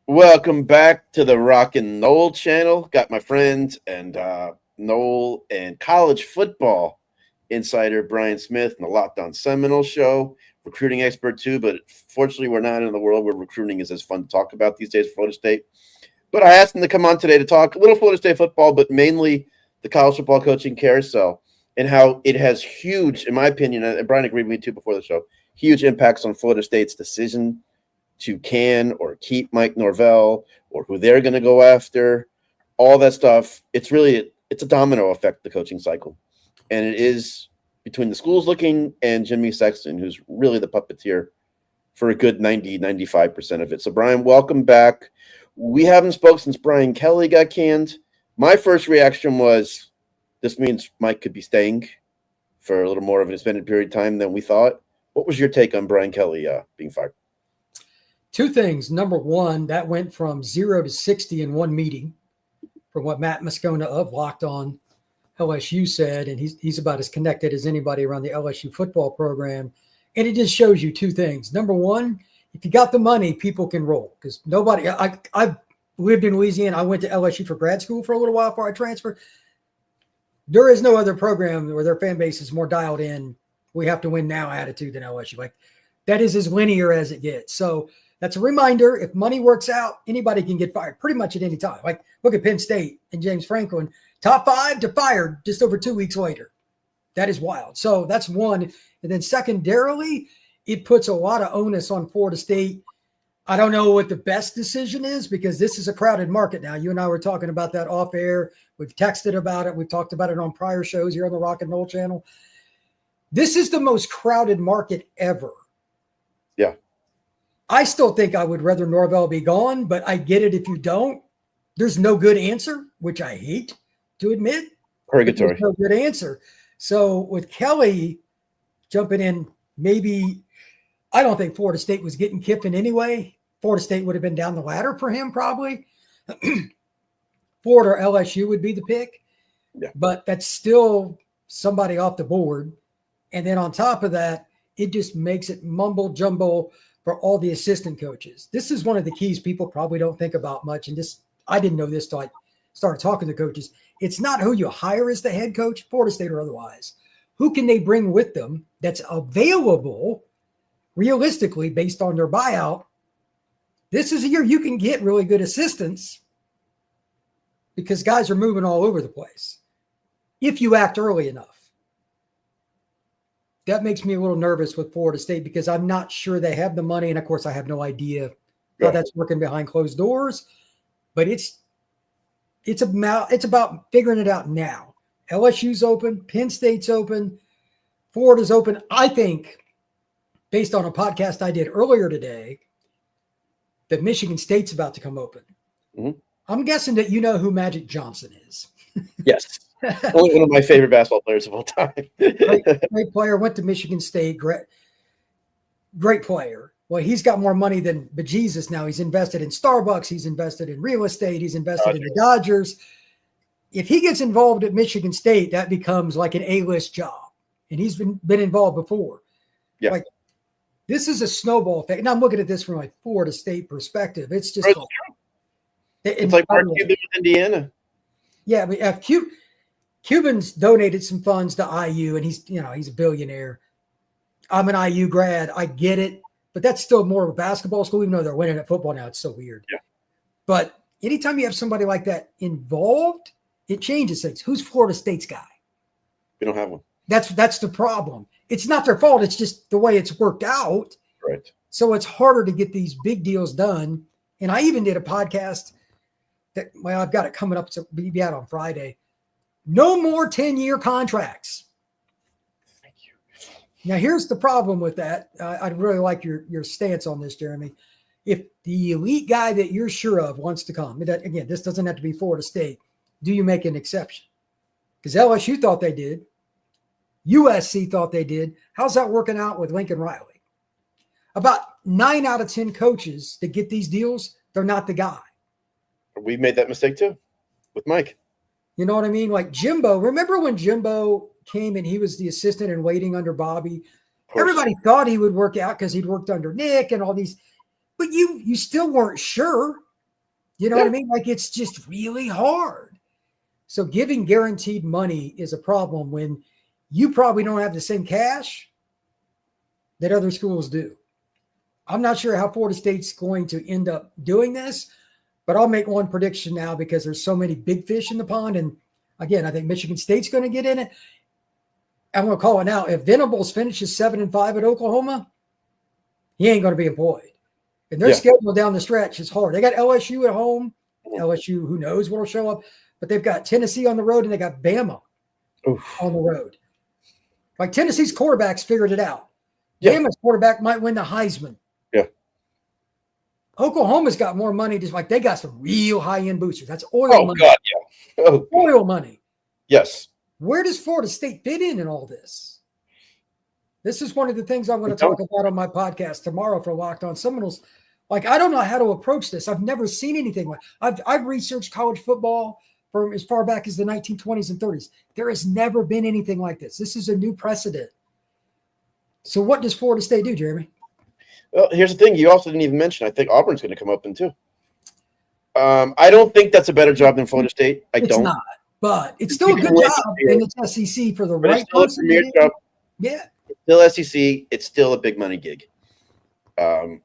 Welcome back to the Rock and Noel channel. Got my friends and Noel and college football insider Brian Smith and the Locked On Seminoles show, recruiting expert too. But fortunately, we're not in the world where recruiting is as fun to talk about these days for Florida State. But I asked him to come on today to talk a little Florida State football, but mainly the college football coaching carousel and how it has huge, in my opinion, and Brian agreed with me too before the show, huge impacts on Florida State's decision to can or keep Mike Norvell or who they're going to go after, all that stuff. It's a domino effect, the coaching cycle. And it is between the schools looking and Jimmy Sexton, who's really the puppeteer for a good 95% of it. So, Brian, welcome back. We haven't spoke since Brian Kelly got canned. My first reaction was this means Mike could be staying for a little more of an extended period of time than we thought. What was your take on Brian Kelly being fired? Two things. Number one, that went from 0 to 60 in one meeting from what Matt Moscona of Locked On LSU said, and he's about as connected as anybody around the LSU football program. And it just shows you two things. Number one, if you got the money, people can roll because nobody – I lived in Louisiana. I went to LSU for grad school for a little while before I transferred. There is no other program where their fan base is more dialed in, we have to win now attitude than LSU. Like that is as linear as it gets. So that's a reminder. If money works out, anybody can get fired pretty much at any time. Like look at Penn State and James Franklin, top 5 to fired just over 2 weeks later. That is wild. So that's one. And then secondarily, it puts a lot of onus on Florida State. I don't know what the best decision is because this is a crowded market now. You and I were talking about that off air. We've texted about it. We've talked about it on prior shows here on the Rock and Roll channel. This is the most crowded market ever. Yeah. I still think I would rather Norvell be gone, but I get it if you don't. There's no good answer, which I hate to admit. Purgatory. There's no good answer. So with Kelly jumping in, maybe I don't think Florida State was getting Kiffin anyway. Florida State would have been down the ladder for him probably. Florida or LSU would be the pick. Yeah. But that's still somebody off the board. And then on top of that, it just makes it mumble jumble for all the assistant coaches. This is one of the keys people probably don't think about much. And this, I didn't know this till I started talking to coaches. It's not who you hire as the head coach, Florida State or otherwise. Who can they bring with them that's available realistically based on their buyout? This is a year you can get really good assistants because guys are moving all over the place if you act early enough. That makes me a little nervous with Florida State because I'm not sure they have the money. And of course, I have no idea how that's working behind closed doors, but it's about figuring it out now. LSU's open, Penn State's open, Florida's open. I think, based on a podcast I did earlier today, that Michigan State's about to come open. Mm-hmm. I'm guessing that you know who Magic Johnson is. Yes. Only one of my favorite basketball players of all time. great player, went to Michigan State, great player. Well, he's got more money than bejesus now. He's invested in Starbucks. He's invested in real estate. He's invested in the Dodgers. If he gets involved at Michigan State, that becomes like an A-list job. And he's been involved before. Yeah. Like, this is a snowball effect. And I'm looking at this from a Florida State perspective. It's just it's like Mark Cuban with Indiana. Yeah, but if Cuban's donated some funds to IU, and he's a billionaire. I'm an IU grad. I get it, but that's still more of a basketball school, even though they're winning at football now. It's so weird. Yeah. But anytime you have somebody like that involved, it changes things. Who's Florida State's guy? We don't have one. That's the problem. It's not their fault. It's just the way it's worked out. Right. So it's harder to get these big deals done. And I even did a podcast that, well, I've got it coming up to be out on Friday. No more 10-year contracts. Thank you. Now, here's the problem with that. I'd really like your stance on this, Jeremy. If the elite guy that you're sure of wants to come, again, this doesn't have to be Florida State, do you make an exception? Because LSU thought they did. USC thought they did. How's that working out with Lincoln Riley? About 9 out of 10 coaches that get these deals, they're not the guy. We made that mistake too with Mike. You know what I mean? Like Jimbo. Remember when Jimbo came and he was the assistant and waiting under Bobby? Everybody thought he would work out because he'd worked under Nick and all these. But you still weren't sure. You know what I mean? Like, it's just really hard. So giving guaranteed money is a problem when you probably don't have the same cash that other schools do. I'm not sure how Florida State's going to end up doing this, but I'll make one prediction now because there's so many big fish in the pond. And again, I think Michigan State's going to get in it. I'm going to call it now. If Venables finishes 7-5 at Oklahoma, he ain't going to be employed. And their schedule down the stretch is hard. They got LSU at home. LSU, who knows what will show up. But they've got Tennessee on the road, and they got Bama on the road. Like, Tennessee's quarterbacks figured it out. Bama's quarterback might win the Heisman. Yeah. Oklahoma's got more money. Just like, they got some real high-end boosters. That's oil money. God, yeah. Oil money. Yes. Where does Florida State fit in all this? This is one of the things I'm going to talk about on my podcast tomorrow for Locked On Seminoles. Like, I don't know how to approach this. I've never seen anything like. I've researched college football from as far back as the 1920s and 30s. There has never been anything like this. This is a new precedent. So what does Florida State do, Jeremy? Well, here's the thing. You also didn't even mention, I think Auburn's going to come up in too. I don't think that's a better job than Florida State. It's not, but it's still a good job in the SEC for the right person. Job. Yeah. It's still SEC. It's still a big money gig. And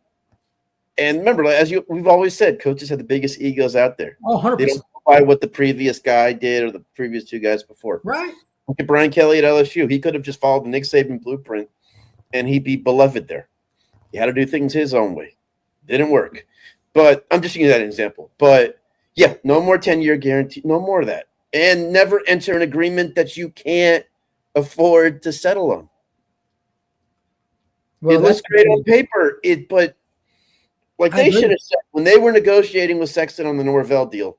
remember, as we've always said, coaches have the biggest egos out there. Oh, 100%. They don't go by what the previous guy did or the previous two guys before. Right. Look at Brian Kelly at LSU. He could have just followed the Nick Saban blueprint, and he'd be beloved there. He had to do things his own way. Didn't work. But I'm just using that as an example. But, yeah, no more 10-year guarantee. No more of that. And never enter an agreement that you can't afford to settle on. Well, it looks great on paper, but like they should have said when they were negotiating with Sexton on the Norvell deal,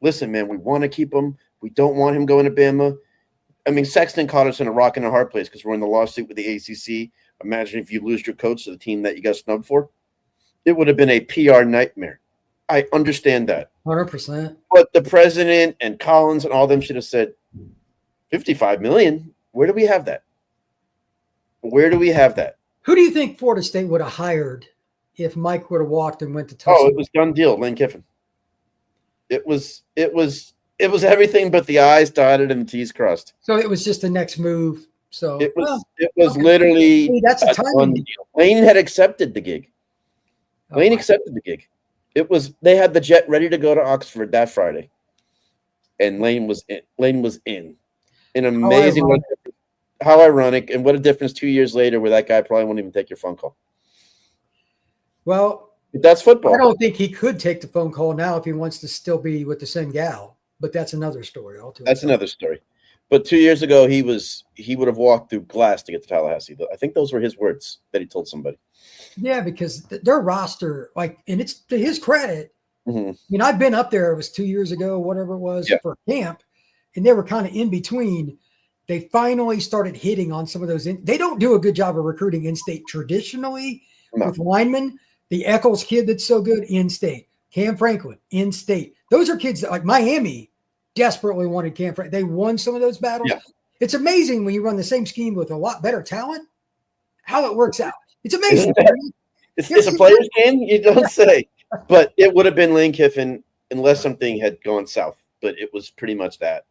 listen, man, we want to keep him. We don't want him going to Bama. I mean, Sexton caught us in a rock and a hard place because we're in the lawsuit with the ACC. Imagine if you lose your coach to the team that you got snubbed for. It would have been a PR nightmare. I understand that. 100%. But the president and Collins and all of them should have said, $55 million? Where do we have that? Where do we have that? Who do you think Florida State would have hired if Mike would have walked and went to Tulsa? Oh, it was done deal, Lane Kiffin. It was everything but the I's dotted and the T's crossed. So it was just the next move. So it was literally that's a done deal. Lane had accepted the gig. Lane accepted the gig. They had the jet ready to go to Oxford that Friday. And Lane was in. Lane was in. An amazing how ironic, and what a difference 2 years later where that guy probably won't even take your phone call. Well, that's football. I don't think he could take the phone call now if he wants to still be with the same gal, but that's another story. That's another story. But 2 years ago, he would have walked through glass to get to Tallahassee. I think those were his words that he told somebody. Yeah, because their roster, and it's to his credit. Mm-hmm. I mean, I've been up there. It was 2 years ago, whatever it was, for camp, and they were kind of in between. They finally started hitting on some of those. They don't do a good job of recruiting in-state traditionally with linemen. The Eccles kid that's so good, in-state. Cam Franklin, in-state. Those are kids that, like Miami, desperately wanted Cam Franklin. They won some of those battles. Yeah. It's amazing when you run the same scheme with a lot better talent, how it works out. It's amazing. It's a player's game, you don't say. But it would have been Lane Kiffin unless something had gone south. But it was pretty much that.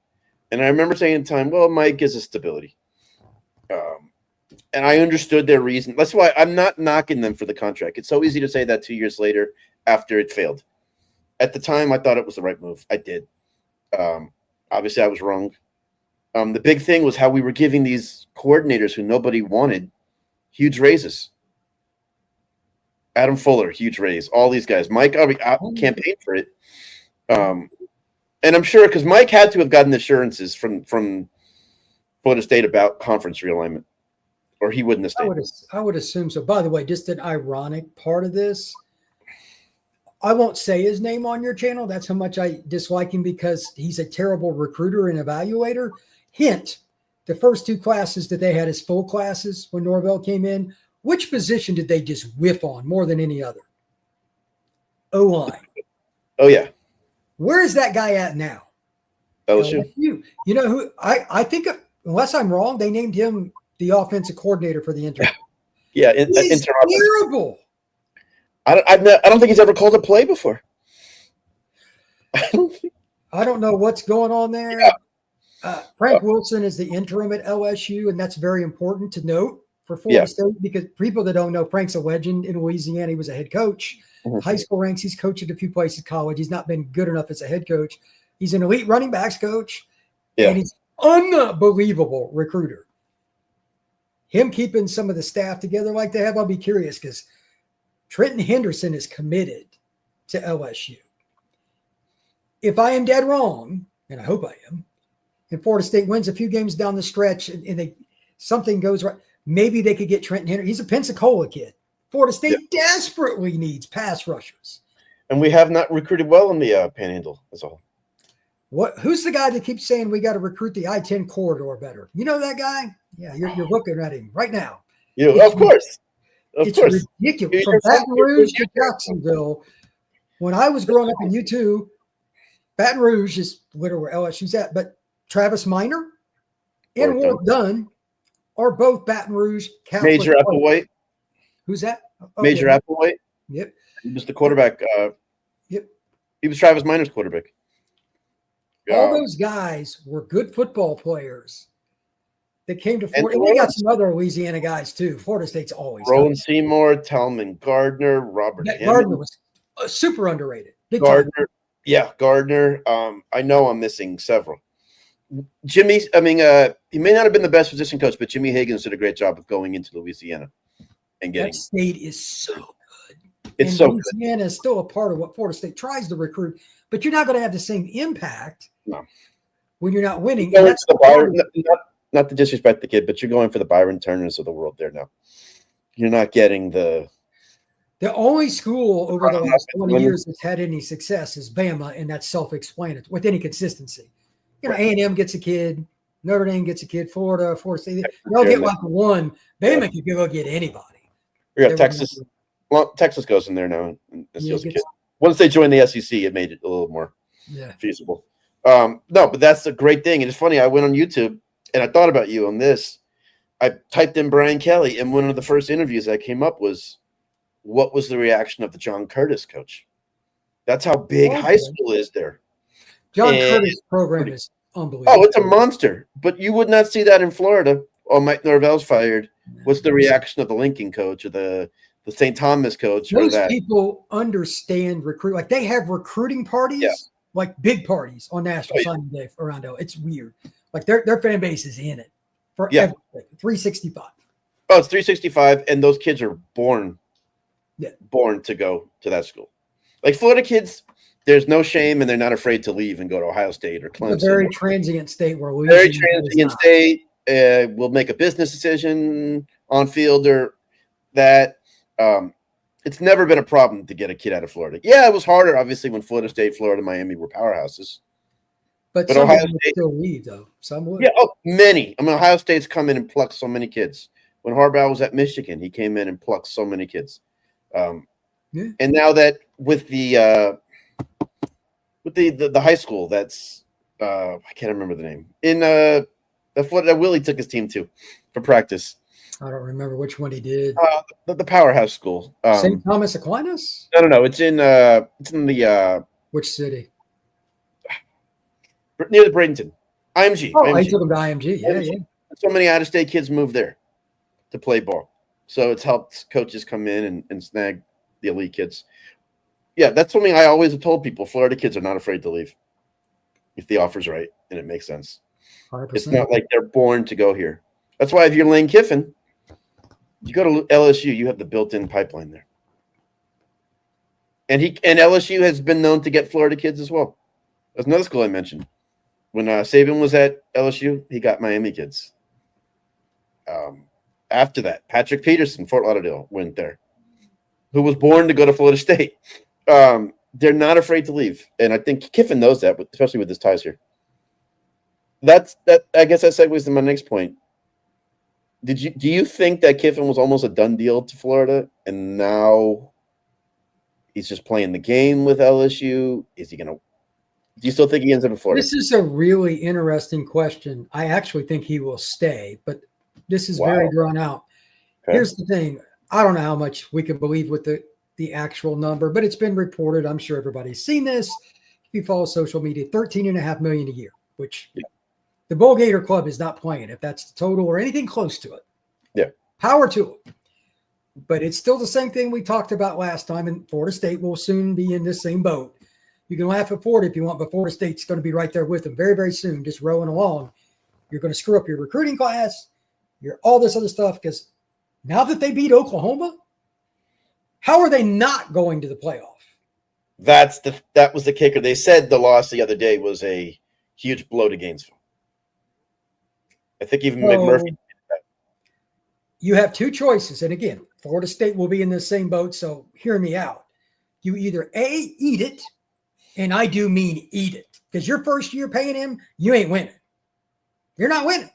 And I remember saying at the time, well, Mike gives us stability. And I understood their reason. That's why I'm not knocking them for the contract. It's so easy to say that 2 years later after it failed. At the time, I thought it was the right move. I did. Obviously, I was wrong. The big thing was how we were giving these coordinators who nobody wanted huge raises. Adam Fuller, huge raise. All these guys. Mike already campaigned for it. And I'm sure because Mike had to have gotten assurances from Florida State about conference realignment, or he wouldn't have stayed. I would assume so. By the way, just an ironic part of this, I won't say his name on your channel. That's how much I dislike him because he's a terrible recruiter and evaluator. Hint, the first two classes that they had as full classes when Norvell came in, which position did they just whiff on more than any other? O-line. Oh, yeah. Where is that guy at now? LSU. You know who? I think, unless I'm wrong, they named him the offensive coordinator for the interim. Yeah, he's terrible. I don't think he's ever called a play before. I don't know what's going on there. Frank Wilson is the interim at LSU, and that's very important to note for Florida State because people that don't know, Frank's a legend in Louisiana. He was a head coach. High school ranks, he's coached at a few places. College, he's not been good enough as a head coach. He's an elite running backs coach, and he's unbelievable recruiter. Him keeping some of the staff together like they have, I'll be curious because Trenton Henderson is committed to LSU. If I am dead wrong, and I hope I am, and Florida State wins a few games down the stretch and something goes right, maybe they could get Trenton Henderson. He's a Pensacola kid. Florida State desperately needs pass rushers. And we have not recruited well in the Panhandle as a whole. Who's the guy that keeps saying we got to recruit the I-10 corridor better? You know that guy? Yeah, you're looking at him right now. Of course. It's ridiculous. From Baton Rouge to Jacksonville, when I was growing up in U2, Baton Rouge is literally where LSU's at, but Travis Minor and Warwick Dunn are both Baton Rouge Catholic. Major Applewhite. Who's that? Major Applewhite. Yep. He was the quarterback. Yep. He was Travis Minor's quarterback. All those guys were good football players that came to Florida. And we got some other Louisiana guys too. Florida State's always. Roland Seymour, Talman Gardner, Robert Hammond. Gardner was super underrated. Gardner. Yeah, Gardner. I know I'm missing several. Jimmy, he may not have been the best position coach, but Jimmy Higgins did a great job of going into Louisiana and getting. That state is so good. It's so Louisiana is still a part of what Florida State tries to recruit, but you're not going to have the same impact when you're not winning. And that's not to disrespect the kid, but you're going for the Byron Turners of the world there now. You're not getting the only school over the last 20 years that's had any success is Bama, and that's self-explanatory with any consistency. A&M gets a kid, Notre Dame gets a kid, Florida State. They'll get like one. Bama can go get anybody. Yeah, Texas. Well, Texas goes in there now. And once they joined the SEC, it made it a little more feasible. No, but that's a great thing. And it's funny. I went on YouTube and I thought about you on this. I typed in Brian Kelly, and one of the first interviews that came up was, what was the reaction of the John Curtis coach? That's how big high school is there. John Curtis' program is unbelievable. Oh, it's a monster. But you would not see that in Florida. Oh, Mike Norvell's fired. What's the reaction of the Lincoln coach or the St. Thomas coach? Most people understand recruit. Like they have recruiting parties, like big parties on National Signing Day around LA. It's weird. Like their fan base is in it for everything. 365. Oh, it's 365, and those kids are born to go to that school. Like Florida kids, there's no shame, and they're not afraid to leave and go to Ohio State or Clemson. It's a very transient state where we very transient state. Will make a business decision on field or that. It's never been a problem to get a kid out of Florida. Yeah, it was harder, obviously, when Florida State, Florida, Miami were powerhouses. But some Ohio State still leave, though. Some would. Yeah, many. Ohio State's come in and plucked so many kids. When Harbaugh was at Michigan, he came in and plucked so many kids. And now that with the high school, that's I can't remember the name. In that's what Willie took his team to for practice. I don't remember which one he did. The powerhouse school. St. Thomas Aquinas? No. It's in the which city? Near the Bradenton. IMG. Oh, IMG. I took him to IMG. Yeah. So many out-of-state kids move there to play ball. So it's helped coaches come in and snag the elite kids. Yeah, that's something I always have told people. Florida kids are not afraid to leave if the offer's right and it makes sense. 100%. It's not like they're born to go here. That's why if you're Lane Kiffin, you go to LSU, you have the built-in pipeline there. And LSU has been known to get Florida kids as well. That's another school I mentioned. When Saban was at LSU, he got Miami kids. After that, Patrick Peterson, Fort Lauderdale, went there, who was born to go to Florida State. They're not afraid to leave. And I think Kiffin knows that, especially with his ties here. I guess that segues to my next point. Do you think that Kiffin was almost a done deal to Florida, and now he's just playing the game with LSU? Is he going to? Do you still think he ends up in Florida? This is a really interesting question. I actually think he will stay, but this is very drawn out. Okay. Here's the thing. I don't know how much we can believe with the actual number, but it's been reported. I'm sure everybody's seen this. If you follow social media, 13.5 million a year, which the Bull Gator Club is not playing if that's the total or anything close to it. Yeah. Power to it. But it's still the same thing we talked about last time, and Florida State will soon be in this same boat. You can laugh at Florida if you want, but Florida State's going to be right there with them very, very soon, just rowing along. You're going to screw up your recruiting class, all this other stuff, because now that they beat Oklahoma, how are they not going to the playoff? That was the kicker. They said the loss the other day was a huge blow to Gainesville. I think even McMurphy. You have two choices. And again, Florida State will be in the same boat. So hear me out. You either eat it. And I do mean eat it, because your first year paying him, you ain't winning. You're not winning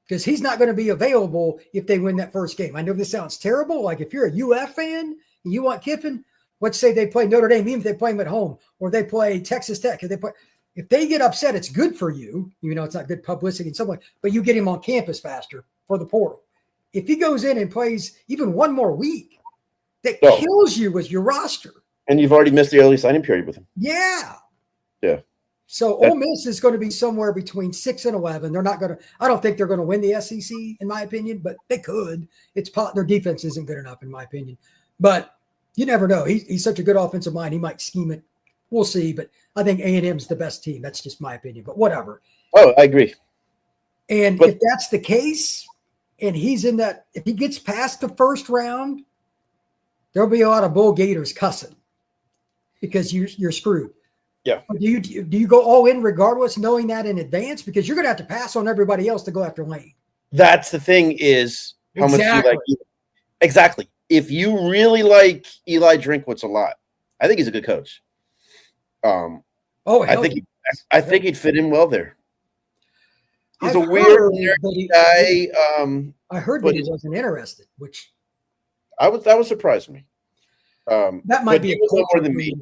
because he's not going to be available if they win that first game. I know this sounds terrible. Like if you're a UF fan and you want Kiffin, let's say they play Notre Dame, even if they play him at home, or they play Texas Tech. If they get upset, it's good for you. You know, it's not good publicity in some way, but you get him on campus faster for the portal. If he goes in and plays even one more week, that kills you with your roster. And you've already missed the early signing period with him. Yeah. Yeah. So Ole Miss is going to be somewhere between 6 and 11. They're not going to. I don't think they're going to win the SEC, in my opinion, but they could. Their defense isn't good enough, in my opinion. But you never know. He's such a good offensive mind. He might scheme it. We'll see. But I think A&M's the best team. That's just my opinion. But whatever. Oh, I agree. And if that's the case, and he's in that, if he gets past the first round, there'll be a lot of Bull Gators cussing because you're screwed. Yeah. Do you go all in regardless, knowing that in advance? Because you're going to have to pass on everybody else to go after Lane. That's the thing is how much you like. Exactly. If you really like Eli Drinkwitz a lot, I think he's a good coach. I think he'd fit in well there. He's a weird guy. I heard that he wasn't interested, which that would surprise me. That might be a culture more than me.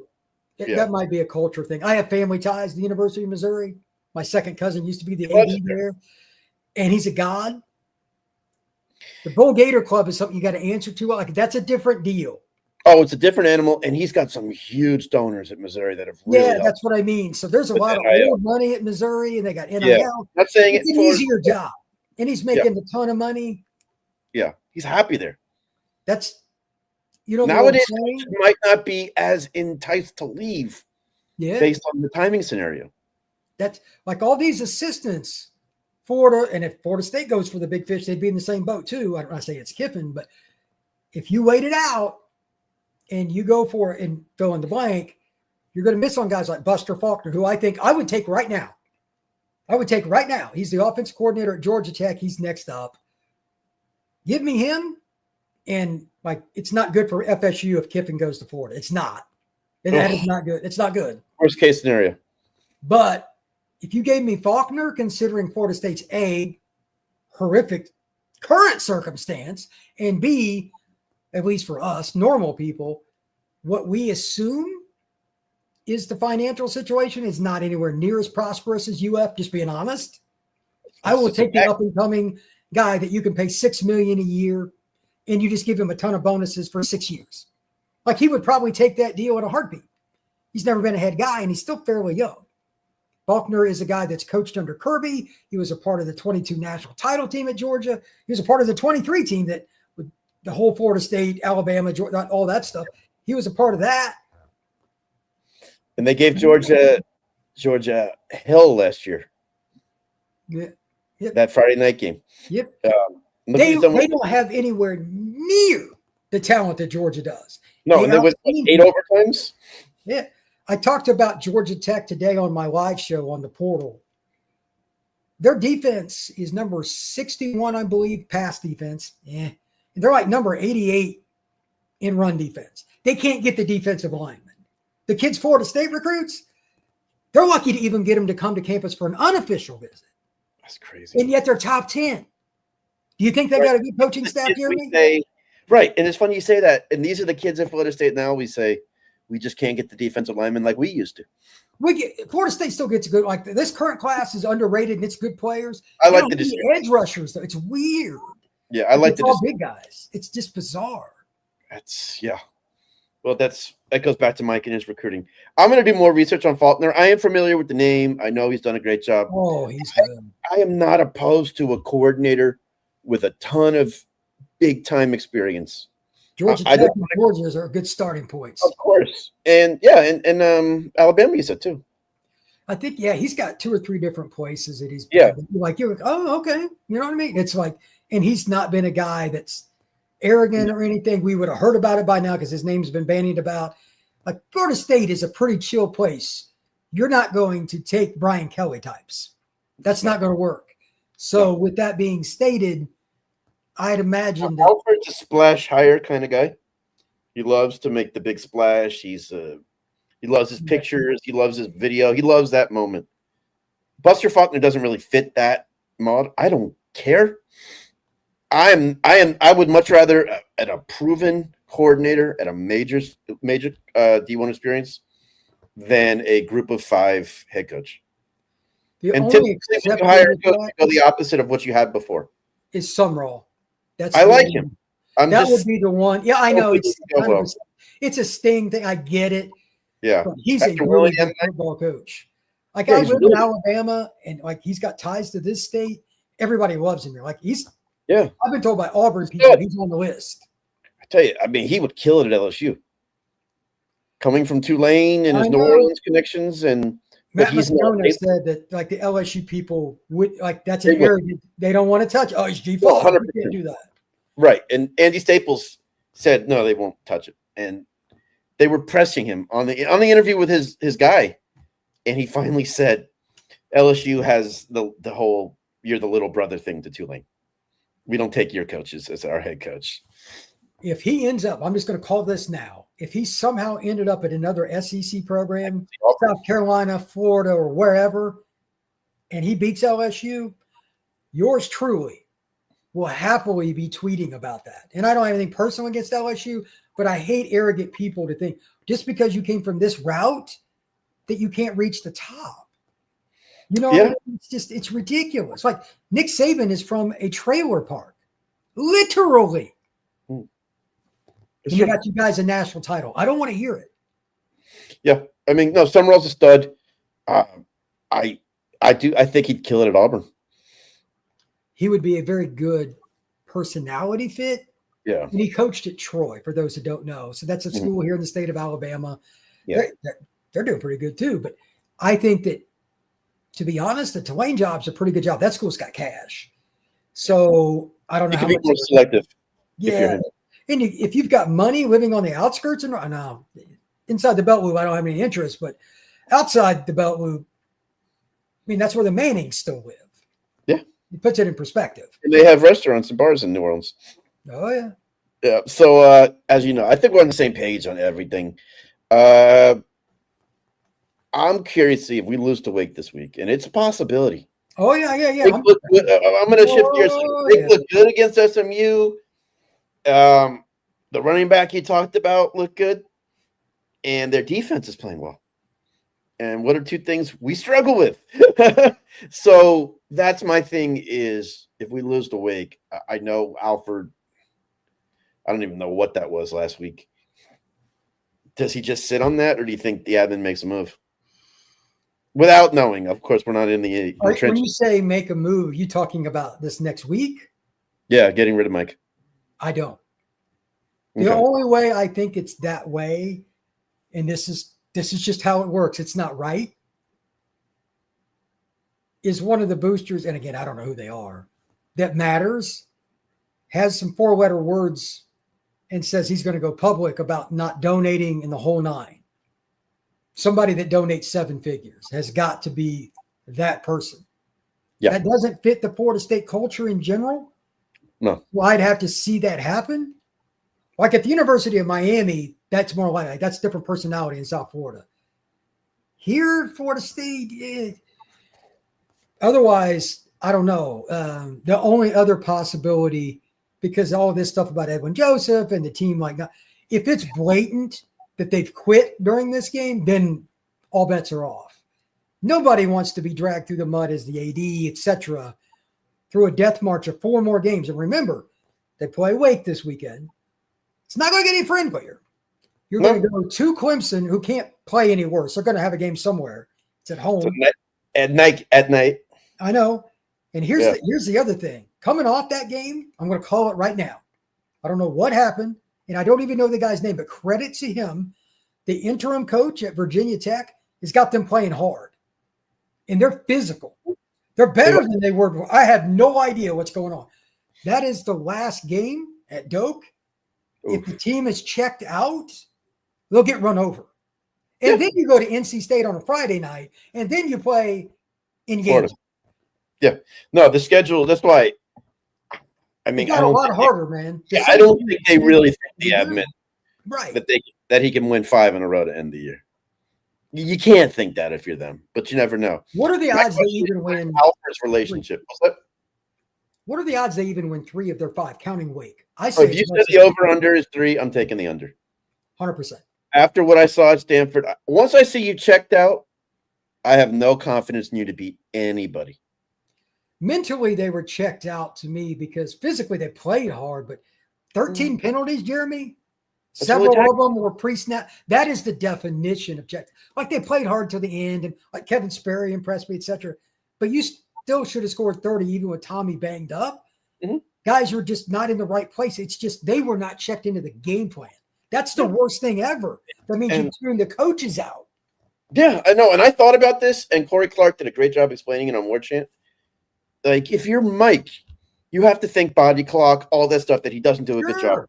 That might be a culture thing. I have family ties to the University of Missouri. My second cousin used to be the AD there, and he's a god. The Bull Gator Club is something you got to answer to. Like that's a different deal. Oh, it's a different animal, and he's got some huge donors at Missouri that have really helped. That's what I mean. So there's a lot of old money at Missouri, and they got NIL. Yeah. Not saying it's an easier job, and he's making a ton of money. Yeah, he's happy there. That's nowadays might not be as enticed to leave based on the timing scenario. That's like all these assistants, Florida, and if Florida State goes for the big fish, they'd be in the same boat too. I don't want to say it's Kiffin, but if you wait it out and you go for it and fill in the blank, you're going to miss on guys like Buster Faulkner, who I think I would take right now. He's the offensive coordinator at Georgia Tech. He's next up. Give me him. And like, it's not good for FSU if Kiffin goes to Florida. It's not. That is not good. It's not good. Worst case scenario. But if you gave me Faulkner, considering Florida State's A, horrific current circumstance, and B, at least for us, normal people, what we assume is the financial situation is not anywhere near as prosperous as UF, just being honest. I will take the up-and-coming guy that you can pay $6 million a year, and you just give him a ton of bonuses for 6 years. Like he would probably take that deal in a heartbeat. He's never been a head guy, and he's still fairly young. Faulkner is a guy that's coached under Kirby. He was a part of the 22 national title team at Georgia. He was a part of the 23 team that with the whole Florida State, Alabama, Georgia, all that stuff. He was a part of that. And they gave Georgia hell last year. Yeah. Yep. That Friday night game. Yep. They don't have anywhere near the talent that Georgia does. No, and there was 8 overtimes. Yeah. I talked about Georgia Tech today on my live show on the portal. Their defense is number 61, I believe, pass defense. And they're like number 88 in run defense. They can't get the defensive linemen. The kids Florida State recruits, they're lucky to even get them to come to campus for an unofficial visit. That's crazy. And yet they're top 10. Do you think they got a good coaching staff here? Right. And it's funny you say that. And these are the kids at Florida State now. We say we just can't get the defensive linemen like we used to. Florida State still gets good. Like this current class is underrated and it's good players. I like the edge rushers though. It's weird. Yeah, I like all big guys. It's just bizarre. Well, that's that goes back to Mike and his recruiting. I'm going to do more research on Faulkner. I am familiar with the name. I know he's done a great job. Oh, he's good. I am not opposed to a coordinator with a ton of big time experience. Georgia I Tech don't and Georgia's are good starting points. Of course. And and Alabama, you said too. I think, yeah, he's got 2 or 3 different places that he's Yeah. been. Like, you're like, oh, okay. You know what I mean? It's like, and he's not been a guy that's arrogant or anything. We would have heard about it by now because his name's been bandied about. Like, Florida State is a pretty chill place. You're not going to take Brian Kelly types. That's not going to work. So, with that being stated, I'd imagine that Alfred's a splash higher kind of guy. He loves to make the big splash. He loves his pictures. He loves his video. He loves that moment. Buster Faulkner doesn't really fit that mod. I don't care. I would much rather at a proven coordinator at a major D1 experience than a group of 5 head coach. And typically, when you hire a coach, you go the opposite of what you had before. Is Sumrall. I like him. That would be the one. Yeah, I know. It's a sting thing. I get it. Yeah. But he's a really good football coach. Like, I live in Alabama, and like, he's got ties to this state. Everybody loves him here. Like, I've been told by Auburn people he's on the list. I tell you, I mean, he would kill it at LSU. Coming from Tulane and his New Orleans connections, and Matt McDonough said that like the LSU people would like that's an arrogant. They don't want to touch. Oh, it's G4. 100%. You can't do that. Right, and Andy Staples said no, they won't touch it, and they were pressing him on the interview with his guy, and he finally said, "LSU has the whole you're the little brother thing to Tulane. We don't take your coaches as our head coach." If he ends up, I'm just going to call this now. If he somehow ended up at another SEC program, South Carolina, Florida, or wherever, and he beats LSU, yours truly will happily be tweeting about that. And I don't have anything personal against LSU, but I hate arrogant people to think just because you came from this route that you can't reach the top. You know, it's ridiculous. Like Nick Saban is from a trailer park, literally. And you got you guys a national title. I don't want to hear it. Yeah, I mean, no, Summerall's a stud. I think he'd kill it at Auburn. He would be a very good personality fit. Yeah, and he coached at Troy. For those who don't know, so that's a school here in the state of Alabama. Yeah, they're doing pretty good too. But I think that, to be honest, the Tulane job's a pretty good job. That school's got cash, so I don't know how much more selective. Yeah. And if you've got money living on the outskirts, and no, inside the belt loop, I don't have any interest, but outside the belt loop, I mean, that's where the Mannings still live. Yeah. It puts it in perspective. And they have restaurants and bars in New Orleans. Oh, yeah. Yeah. So, as you know, I think we're on the same page on everything. I'm curious to see if we lose to Wake this week, and it's a possibility. Oh, yeah. I'm going to shift gears. They look good against SMU. The running back you talked about looked good, and their defense is playing well. And what are 2 things we struggle with? So that's my thing is if we lose to Wake, I know Alfred, I don't even know what that was last week. Does he just sit on that, or do you think the admin makes a move? Without knowing, of course, we're not in the trenches. When you say make a move, you talking about this next week? Yeah, getting rid of Mike. I don't. The only way I think it's that way, and this is just how it works, it's not right, is one of the boosters, and again, I don't know who they are, that matters, has some 4-letter words and says he's going to go public about not donating in the whole 9. Somebody that donates 7 figures has got to be that person. Yeah. That doesn't fit the Florida State culture in general. No. Well, I'd have to see that happen. Like at the University of Miami, that's more like that's different personality in South Florida. Here, Florida State, otherwise, I don't know. The only other possibility, because all of this stuff about Edwin Joseph and the team like that, if it's blatant that they've quit during this game, then all bets are off. Nobody wants to be dragged through the mud as the AD, etc., through a death march of 4 more games. And remember, they play Wake this weekend. It's not going to get any friendlier. You're going to go to Clemson, who can't play any worse. They're going to have a game somewhere. It's at home. At night. I know. And here's the other thing. Coming off that game, I'm going to call it right now. I don't know what happened, and I don't even know the guy's name, but credit to him. The interim coach at Virginia Tech has got them playing hard, and they're physical. They're better than they were before. I have no idea what's going on. That is the last game at Doak. If the team is checked out, they'll get run over. And then you go to NC State on a Friday night, and then you play in Florida. Yeah. No, the schedule, that's why. I mean, a lot harder, man. Yeah, I don't think they really think the admin right that he can win 5 in a row to end the year. You can't think that if you're them, but you never know. What are the odds they even win? Alfred's relationship. What are the odds they even win 3 of their 5, counting Wake? I say if you said the over-under is 3, I'm taking the under. 100%. After what I saw at Stanford, once I see you checked out, I have no confidence in you to beat anybody. Mentally, they were checked out to me because physically they played hard, but 13 penalties, Jeremy. Several of them were pre-snap. That is the definition of check. Like they played hard till the end, and like Kevin Sperry impressed me, etc. But you still should have scored 30 even with Tommy banged up. Mm-hmm. Guys were just not in the right place. It's just they were not checked into the game plan. That's the worst thing ever. That means you tune the coaches out. Yeah, I know. And I thought about this, and Corey Clark did a great job explaining it on War Chant. Like, if you're Mike, you have to think body clock, all that stuff that he doesn't do a good job.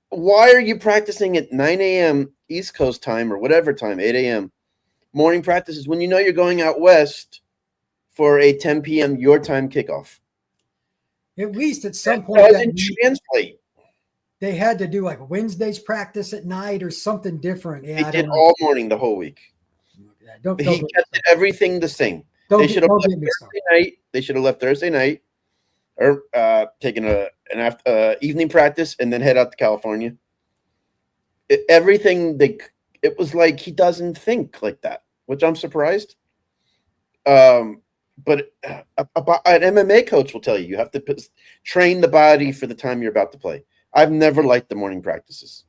Why are you practicing at 9 a.m. East Coast time or whatever time, 8 a.m. morning practices when you know you're going out west for a 10 p.m. your time kickoff? At least at some point translate. They had to do like Wednesday's practice at night or something different. Yeah, they did all morning the whole week. He kept everything the same. They should have left Thursday night. They should have left Thursday night, or taken an evening practice and then head out to California. It was like he doesn't think like that, which I'm surprised. But an MMA coach will tell you have to train the body for the time you're about to play. I've never liked the morning practices.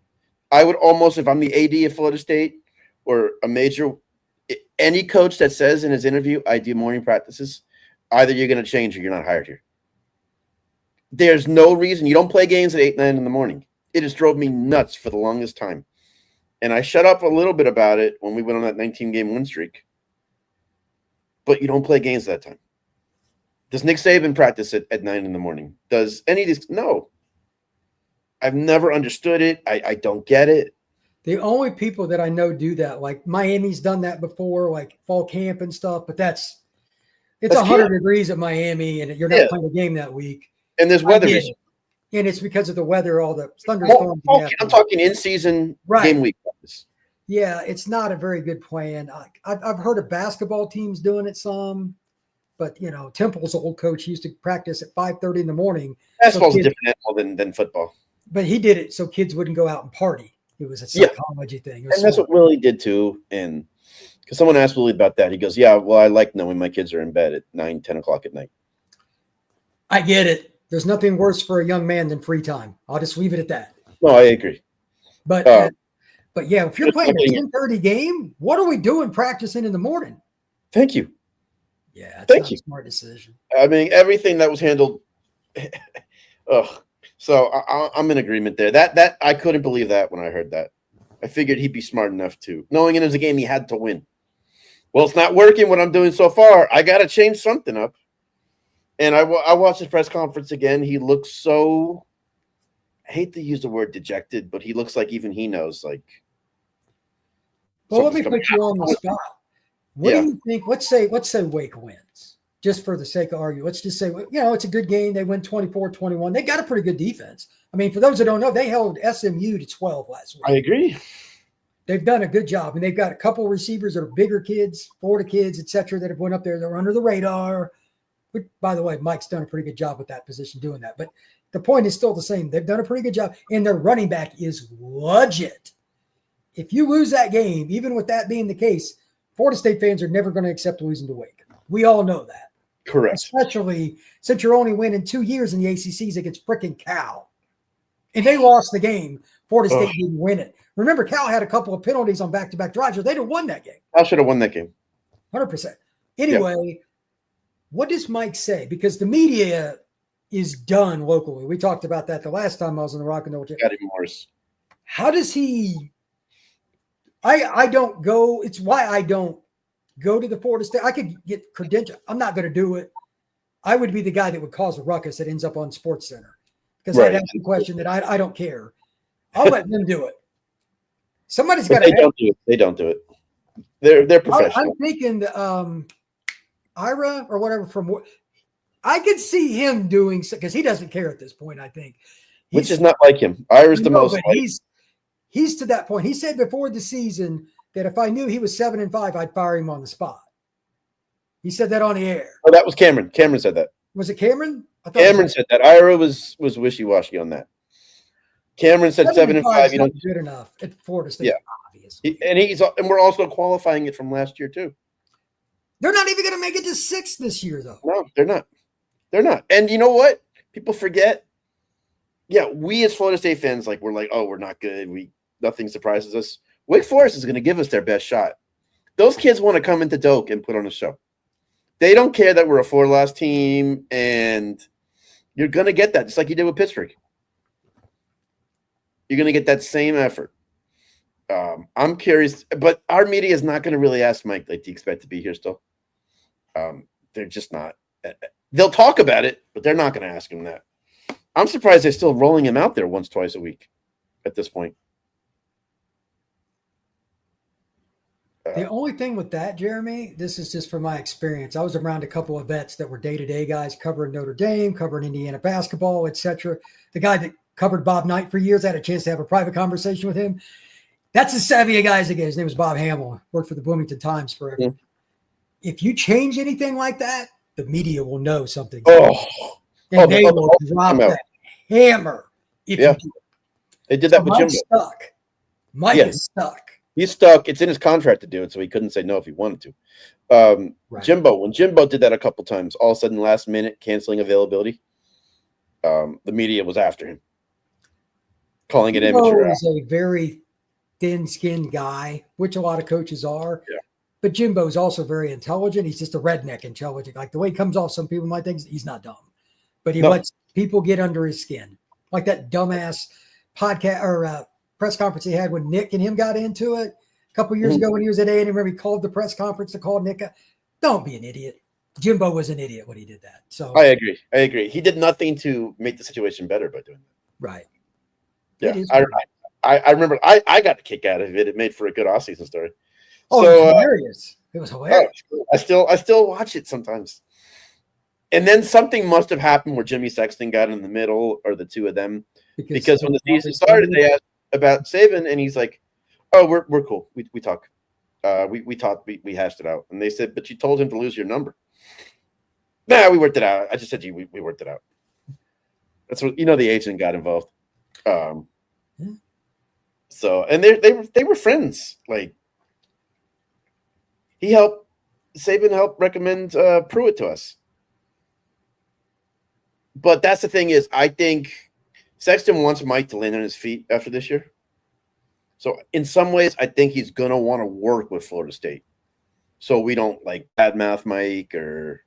I would almost, if I'm the AD of Florida State or a major, any coach that says in his interview, I do morning practices, either you're going to change or you're not hired here. There's no reason. You don't play games at 8, 9 in the morning. It just drove me nuts for the longest time. And I shut up a little bit about it when we went on that 19-game win streak. But you don't play games that time. Does Nick Saban practice it at 9 in the morning? Does any of these? No. I've never understood it. I don't get it. The only people that I know do that, like Miami's done that before, like fall camp and stuff, but it's 100 degrees at Miami and you're not playing a game that week. And there's weather issues. And it's because of the weather, all the thunderstorms. I'm talking in-season game week. Yeah, it's not a very good plan. I've heard of basketball teams doing it some, but, Temple's old coach used to practice at 5:30 in the morning. Basketball's a different animal than football. But he did it so kids wouldn't go out and party. It was a psychology thing. And that's what Willie did too. And because someone asked Willie about that, he goes, yeah, well, I like knowing my kids are in bed at 9, 10 o'clock at night. I get it. There's nothing worse for a young man than free time. I'll just leave it at that. No, I agree. But yeah, if you're playing a 10:30 game, what are we doing practicing in the morning? Thank you. Yeah, it's not a smart decision. I mean, everything that was handled. So I'm in agreement there. That I couldn't believe that when I heard that. I figured he'd be smart enough to, knowing it was a game he had to win. Well, it's not working what I'm doing so far. I got to change something up. And I watched his press conference again. He looks so, I hate to use the word dejected, but he looks like even he knows. Like, well, let me put you on the spot. What do you think? Let's say Wake wins, just for the sake of argument. Let's just say, it's a good game. They win 24-21. They got a pretty good defense. I mean, for those that don't know, they held SMU to 12 last week. I agree. They've done a good job, and they've got a couple of receivers that are bigger kids, Florida kids, et cetera, that have went up there. They're under the radar. But, by the way, Mike's done a pretty good job with that position doing that. But the point is still the same. They've done a pretty good job, and their running back is legit. If you lose that game, even with that being the case, Florida State fans are never going to accept losing to Wake. We all know that. Correct. Especially since you're only winning 2 years in the ACCs against frickin' Cal. And they lost the game. Florida State didn't win it. Remember, Cal had a couple of penalties on back-to-back drives, or they'd have won that game. Cal should have won that game. 100%. Anyway, what does Mike say? Because the media is done locally. We talked about that the last time I was on the Rock and Roll. Got even worse. How does he? I don't go. It's why I don't go to the Florida State. I could get credential. I'm not going to do it. I would be the guy that would cause a ruckus that ends up on Sports Center because I'd ask the question that I don't care. I'll let them do it. Somebody's got to. They don't do it. They don't do it. They're professional. I'm thinking the Ira or whatever from. I could see him doing because he doesn't care at this point. I think, which is not like him. Ira's the most. But he's to that point. He said before the season that if I knew he was 7-5, I'd fire him on the spot. He said that on the air. Oh, that was Cameron. Cameron said that. Was it Cameron? Cameron said that. Ira was wishy-washy on that. Cameron said 7-5. You know, good enough at Florida State. Yeah, obviously. And we're also qualifying it from last year too. They're not even going to make it to 6 this year, though. No, they're not. They're not. And you know what? People forget. Yeah, we as Florida State fans, we're like, oh, we're not good. Nothing surprises us. Wake Forest is going to give us their best shot. Those kids want to come into Doak and put on a show. They don't care that we're a 4-loss team, and you're going to get that, just like you did with Pittsburgh. You're going to get that same effort. I'm curious, but our media is not going to really ask Mike, do you expect to be here still? They're just not. They'll talk about it, but they're not going to ask him that. I'm surprised they're still rolling him out there once, twice a week at this point. The only thing with that, Jeremy, this is just from my experience. I was around a couple of vets that were day-to-day guys covering Notre Dame, covering Indiana basketball, etc. The guy that covered Bob Knight for years, I had a chance to have a private conversation with him. That's as savvy a guy as I get. His name was Bob Hamill. Worked for the Bloomington Times forever. Yeah. If you change anything like that, the media will know something. And they will drop that hammer if you do it. They did that with Jimbo. Stuck. Mike is stuck. He's stuck. It's in his contract to do it, so he couldn't say no if he wanted to. Jimbo, when Jimbo did that a couple times, all of a sudden last minute canceling availability, the media was after him, calling it amateur. He's a very thin-skinned guy, which a lot of coaches are. Yeah. But Jimbo's also very intelligent. He's just a redneck intelligent. Like the way he comes off, some people might think he's not dumb, but he lets people get under his skin. Like that dumbass podcast or press conference he had when Nick and him got into it a couple years ago when he was at A&M. Remember he called the press conference to call Nick. Don't be an idiot. Jimbo was an idiot when he did that. So I agree. He did nothing to make the situation better by doing that. Right. Yeah. I remember I got a kick out of it. It made for a good off-season story. Oh, so, it was hilarious. It was hilarious. I still watch it sometimes. And then something must have happened where Jimmy Sexton got in the middle, or the two of them, because when the season started, they asked about Saban, and he's like, "Oh, we're cool. We talk. We talked. We hashed it out." And they said, "But you told him to lose your number." Nah, we worked it out. I just said to you, we worked it out. That's what the agent got involved. So, and they were friends. Like Saban helped recommend Pruitt to us. But that's the thing is, I think Sexton wants Mike to land on his feet after this year. So in some ways, I think he's going to want to work with Florida State. So we don't badmouth Mike or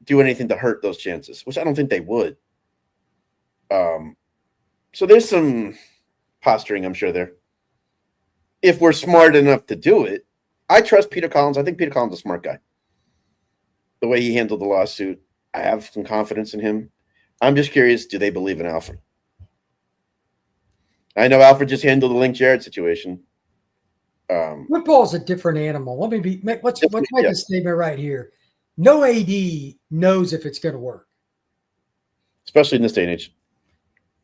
do anything to hurt those chances, which I don't think they would. So there's some posturing, I'm sure, there. If we're smart enough to do it, I trust Peter Collins. I think Peter Collins is a smart guy. The way he handled the lawsuit, I have some confidence in him. I'm just curious, do they believe in Alfred? I know Alfred just handled the Link Jarrett situation. Football is a different animal. Let's make a statement right here. No AD knows if it's going to work. Especially in this day and age.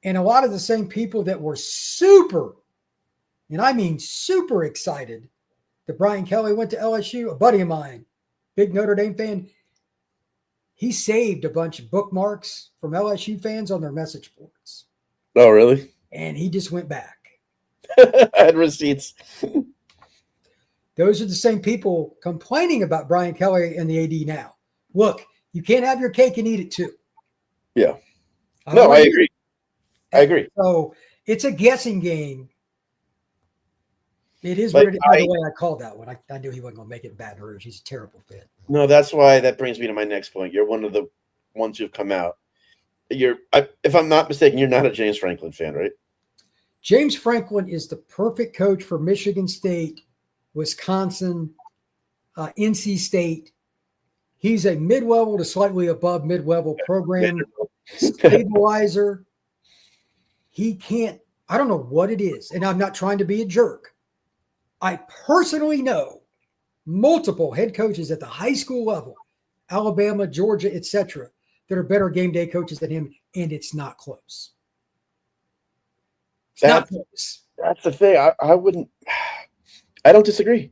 And a lot of the same people that were super, and I mean super excited that Brian Kelly went to LSU, a buddy of mine, big Notre Dame fan, he saved a bunch of bookmarks from LSU fans on their message boards. Oh, really? And he just went back. I had receipts. Those are the same people complaining about Brian Kelly and the AD now. Look, you can't have your cake and eat it too. Yeah. I agree. I agree. So it's a guessing game It is Like, what it is. By the way, I called that one. I knew he wasn't going to make it in Baton Rouge. He's a terrible fit. No, that's why that brings me to my next point. You're one of the ones who've come out. If I'm not mistaken, you're not a James Franklin fan, right? James Franklin is the perfect coach for Michigan State, Wisconsin, NC State. He's a mid-level to slightly above mid-level program stabilizer. He can't, I don't know what it is, and I'm not trying to be a jerk. I personally know multiple head coaches at the high school level, Alabama, Georgia, etc., that are better game day coaches than him, and it's not close. It's not close. That's the thing. I don't disagree.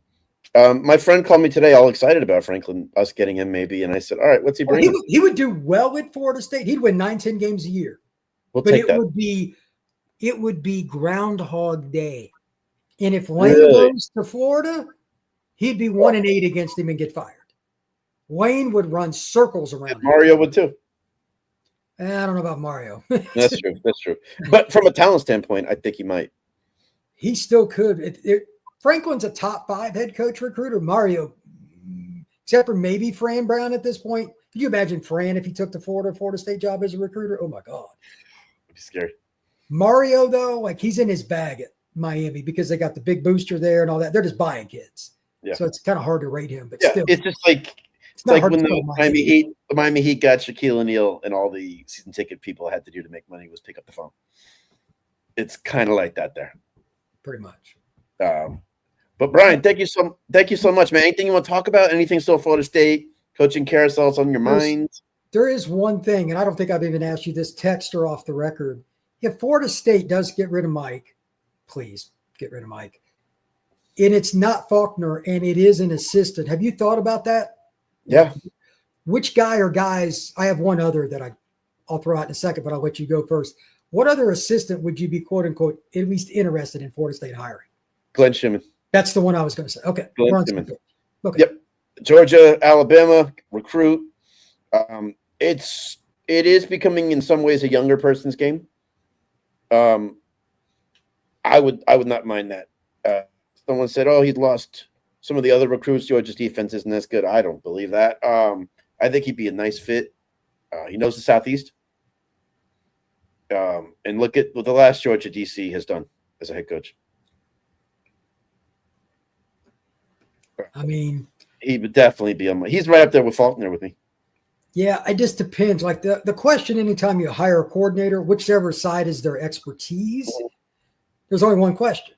My friend called me today all excited about Franklin, us getting him maybe, and I said, all right, what's he bringing? He would do well at Florida State. He'd win 9-10 games a year. We'll take that. It would be Groundhog Day. And if Lane goes to Florida, he'd be 1-8 against him and get fired. Wayne would run circles around him. Mario would too. I don't know about Mario. That's true. That's true. But from a talent standpoint, I think he might. He still could. Franklin's a top 5 head coach recruiter. Mario, except for maybe Fran Brown at this point. Could you imagine Fran if he took the Florida State job as a recruiter? Oh my God. It'd be scary. Mario, though, like he's in his bag at Miami because they got the big booster there and all that. They're just buying kids. Yeah. So it's kind of hard to rate him. But still. It's just like it's like when the Miami Heat got Shaquille O'Neal and all the season ticket people had to do to make money was pick up the phone. It's kind of like that there. Pretty much. But Brian, thank you so much, man. Anything you want to talk about? Anything still Florida State coaching carousels on your mind? There is one thing, and I don't think I've even asked you this, text or off the record. If Florida State does get rid of Mike, please get rid of Mike. And it's not Faulkner, and it is an assistant. Have you thought about that? Yeah. Which guy or guys? I have one other that I'll throw out in a second, but I'll let you go first. What other assistant would you be, quote unquote, at least interested in Florida State hiring? Glenn Schimmon. That's the one I was going to say. Okay. Okay. Yep. Georgia, Alabama, recruit. It is becoming in some ways a younger person's game. I would not mind that. Someone said, "Oh, he'd lost some of the other recruits. Georgia's defense isn't as good." I don't believe that. I think he'd be a nice fit. He knows the Southeast. And look at what the last Georgia DC has done as a head coach. I mean, he would definitely be on he's right up there with Faulkner with me. Yeah, it just depends. Like the question, anytime you hire a coordinator, whichever side is their expertise, there's only one question.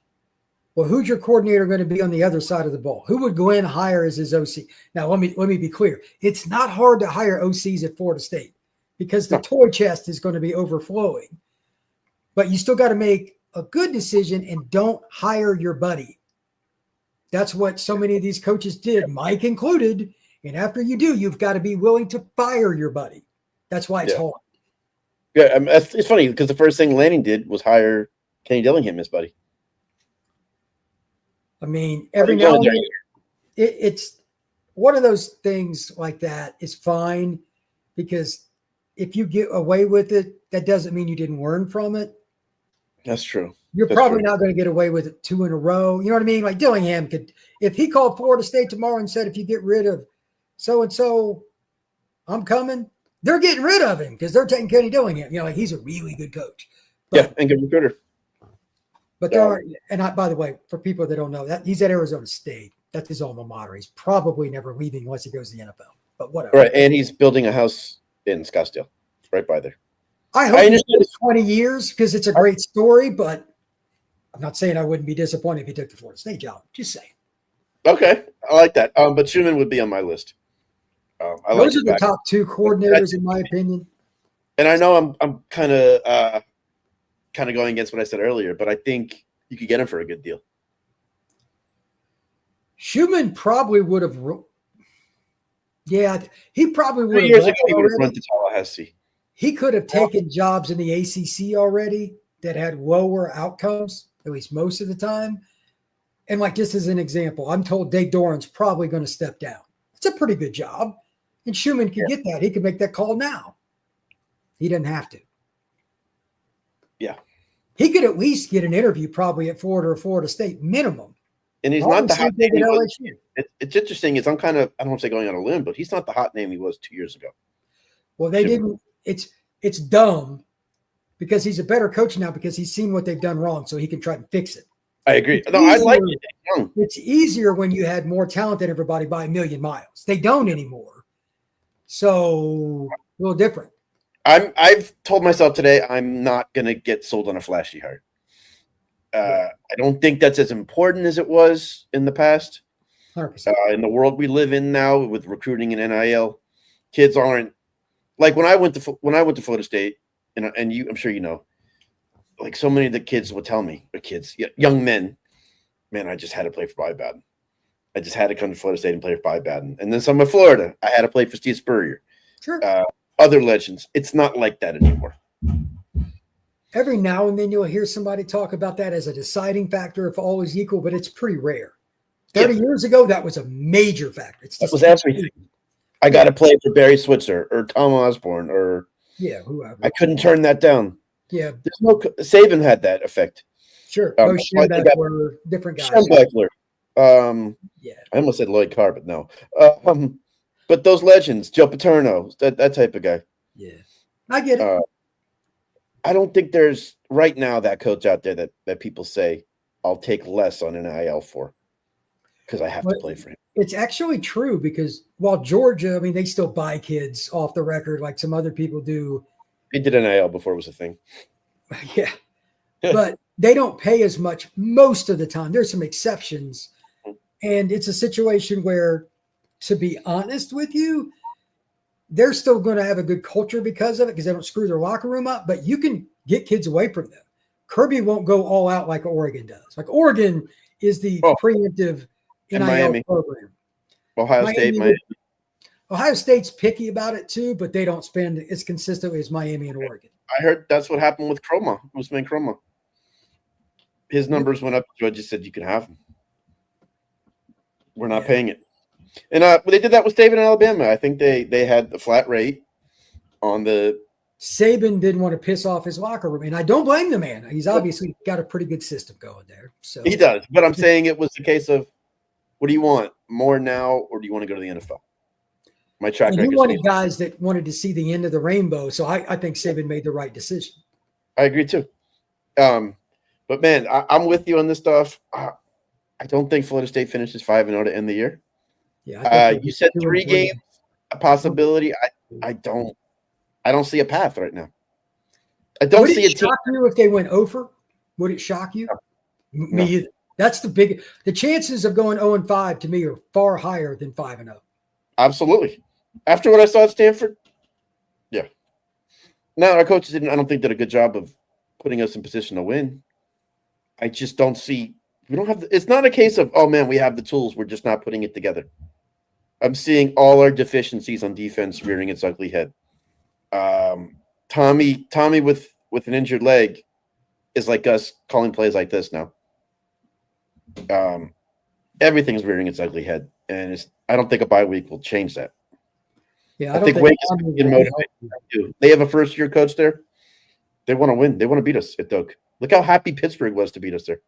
Well, who's your coordinator going to be on the other side of the ball? Who would Glenn hire as his OC? Now, let me be clear. It's not hard to hire OCs at Florida State because the toy chest is going to be overflowing. But you still got to make a good decision and don't hire your buddy. That's what so many of these coaches did, Mike included. And after you do, you've got to be willing to fire your buddy. That's why it's hard. Yeah, it's funny because the first thing Lanning did was hire Kenny Dillingham, his buddy. I mean, every now and then, it's one of those things like that is fine because if you get away with it, that doesn't mean you didn't learn from it. That's true. You're probably not going to get away with it 2 in a row. You know what I mean? Like Dillingham could, if he called Florida State tomorrow and said, if you get rid of so-and-so, I'm coming, they're getting rid of him because they're taking Kenny Dillingham. You know, like he's a really good coach. But, and good recruiter. But there are, and by the way, for people that don't know, that he's at Arizona State. That's his alma mater. He's probably never leaving unless he goes to the NFL. But whatever. Right, and he's building a house in Scottsdale, right by there. I hope it's 20 years because it's a great story, but I'm not saying I wouldn't be disappointed if he took the Florida State job. Just saying. Okay, I like that. But Schumann would be on my list. Those are the top 2 coordinators, in my opinion. And I know I'm kind of going against what I said earlier, but I think you could get him for a good deal. Schumann probably would have. Yeah, he probably would have. 3 years ago, he would have run to Tallahassee. He could have taken jobs in the ACC already that had lower outcomes, at least most of the time. And like this is an example. I'm told Dave Doran's probably going to step down. It's a pretty good job. And Schumann could get that. He could make that call now. He doesn't have to. Yeah. He could at least get an interview probably at Florida or Florida State minimum And he's Well, not the hot same thing name at he was. LSU. It's interesting. I don't want to say going on a limb, but he's not the hot name he was 2 years ago. Well, they didn't. It's dumb because he's a better coach now because he's seen what they've done wrong, so he can try and fix it. I agree. It's No, I like easier- it. It's easier when you had more talent than everybody by a million miles. They don't anymore. So a little different. I've told myself today I'm not gonna get sold on a flashy hire. I don't think that's as important as it was in the past. 100%. In the world we live in now with recruiting and NIL, kids aren't like when I went to Florida State, and you, I'm sure you know, like so many of the kids would tell me, the kids, young men, man, I just had to play for Bobby Bowden. I just had to come to Florida State and play for Bobby Bowden. And then some of Florida, I had to play for Steve Spurrier. Sure. Other legends. It's not like that anymore. Every now and then you'll hear somebody talk about that as a deciding factor if all is equal, but it's pretty rare. 30 years ago, that was a major factor. That was everything. I got to play for Barry Switzer or Tom Osborne or whoever. I couldn't turn that down. Yeah. There's no Saban had that effect. Sure. Most Schembechler were different guys. Schembechler. I almost said Lloyd Carr, but no. But those legends, Joe Paterno, that type of guy. Yeah. I get it. I don't think there's right now that coach out there that people say I'll take less on NIL for because I have to play for him. It's actually true because while Georgia, I mean, they still buy kids off the record like some other people do. They did NIL before it was a thing. Yeah. But they don't pay as much most of the time. There's some exceptions. And it's a situation where, to be honest with you, they're still going to have a good culture because of it because they don't screw their locker room up, but you can get kids away from them. Kirby won't go all out like Oregon does. Like Oregon is the preemptive NIL program. Ohio State's picky about it too, but they don't spend as consistently as Miami and Oregon. I heard that's what happened with Croma, Usman Croma. His numbers went up. The judge said you can have them. We're not paying it. And they did that with Saban in Alabama. I think they had the flat rate on the. Saban didn't want to piss off his locker room, and I don't blame the man. He's obviously got a pretty good system going there. So he does, but I'm saying it was the case of, what do you want more now, or do you want to go to the NFL? My track record. He wanted guys that wanted to see the end of the rainbow, so I think Saban made the right decision. I agree too. But man, I'm with you on this stuff. I don't think Florida State finishes 5-0 to end the year. Yeah, you said 3 games, a possibility. I don't see a path right now. I don't see a team. Would it shock you if they went over? Would it shock you? No. Me either. That's the chances of going 0-5 to me are far higher than 5-0. Absolutely. After what I saw at Stanford, yeah. Now our coaches I don't think did a good job of putting us in position to win. I just don't see. We don't have. It's not a case of, oh man, we have the tools. We're just not putting it together. I'm seeing all our deficiencies on defense rearing its ugly head. Tommy with an injured leg is like us calling plays like this now. Everything's rearing its ugly head, and I don't think a bye week will change that. Yeah, I think Wake is getting motivated. They have a first-year coach there. They want to win. They want to beat us at Doak. Look how happy Pittsburgh was to beat us there.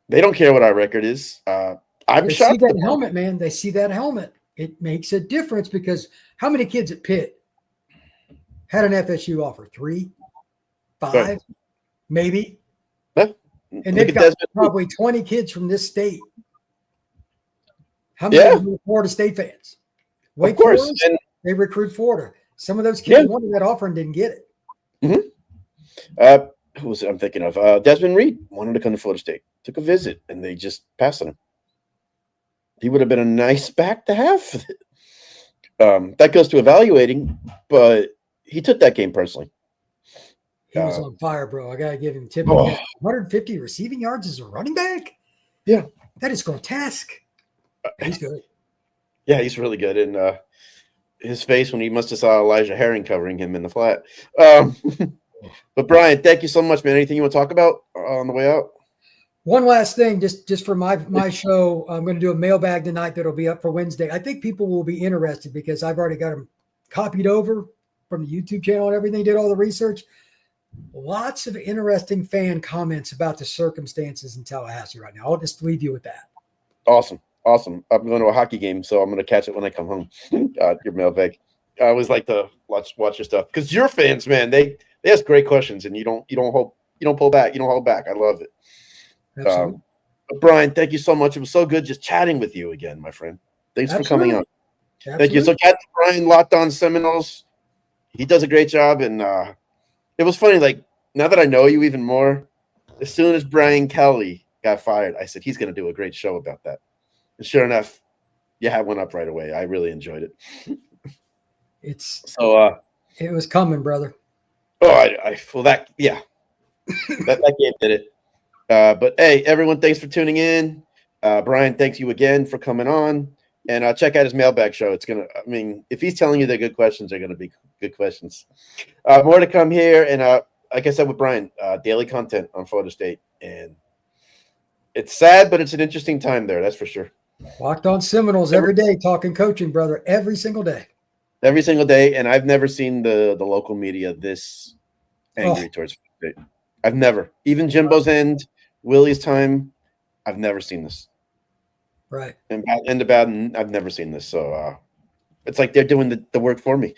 They don't care what our record is. I'm shocked. They see that helmet, man. They see that helmet. It makes a difference because how many kids at Pitt had an FSU offer? 3, 5, maybe. And they've got probably 20 kids from this state. How many are Florida State fans? Wake Forest, they recruit Florida. Some of those kids wanted that offer and didn't get it. Mm-hmm. Who was it I'm thinking of? Desmond Reed wanted to come to Florida State. Took a visit, and they just passed on him. He would have been a nice back to have. That goes to evaluating, but he took that game personally. He was on fire, bro. I got to give him tip. 150 receiving yards as a running back? Yeah. That is grotesque. He's good. Yeah, he's really good. And his face when he must have saw Elijah Herring covering him in the flat. But, Brian, thank you so much, man. Anything you want to talk about on the way out? One last thing, just for my show, I'm going to do a mailbag tonight that'll be up for Wednesday. I think people will be interested because I've already got them copied over from the YouTube channel and everything, did all the research. Lots of interesting fan comments about the circumstances in Tallahassee right now. I'll just leave you with that. Awesome. I'm going to a hockey game, so I'm going to catch it when I come home. Your mailbag. I always like to watch your stuff because your fans, man, they ask great questions, and you don't pull back. You don't hold back. I love it. Absolutely. But Brian, thank you so much. It was so good just chatting with you again, my friend. Thanks for coming on. Absolutely. Thank you. So, Captain Brian, Locked On Seminoles, he does a great job, and it was funny. Like now that I know you even more, as soon as Brian Kelly got fired, I said he's going to do a great show about that. And sure enough, you had one up right away. I really enjoyed it. It was coming, brother. Oh, that game did it. But hey, everyone, thanks for tuning in. Brian, thanks you again for coming on. And check out his mailbag show. If he's telling you they're good questions, they're going to be good questions. More to come here. And like I said with Brian, daily content on Florida State. And it's sad, but it's an interesting time there. That's for sure. Locked On Seminoles every day, talking coaching, brother, every single day. Every single day. And I've never seen the local media this angry towards Florida State. I've never. Even Jimbo's end, Willie's time, I've never seen this. Right. And the bad, I've never seen this. So it's like they're doing the work for me.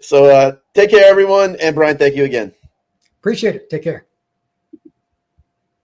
So take care, everyone. And Brian, thank you again. Appreciate it. Take care.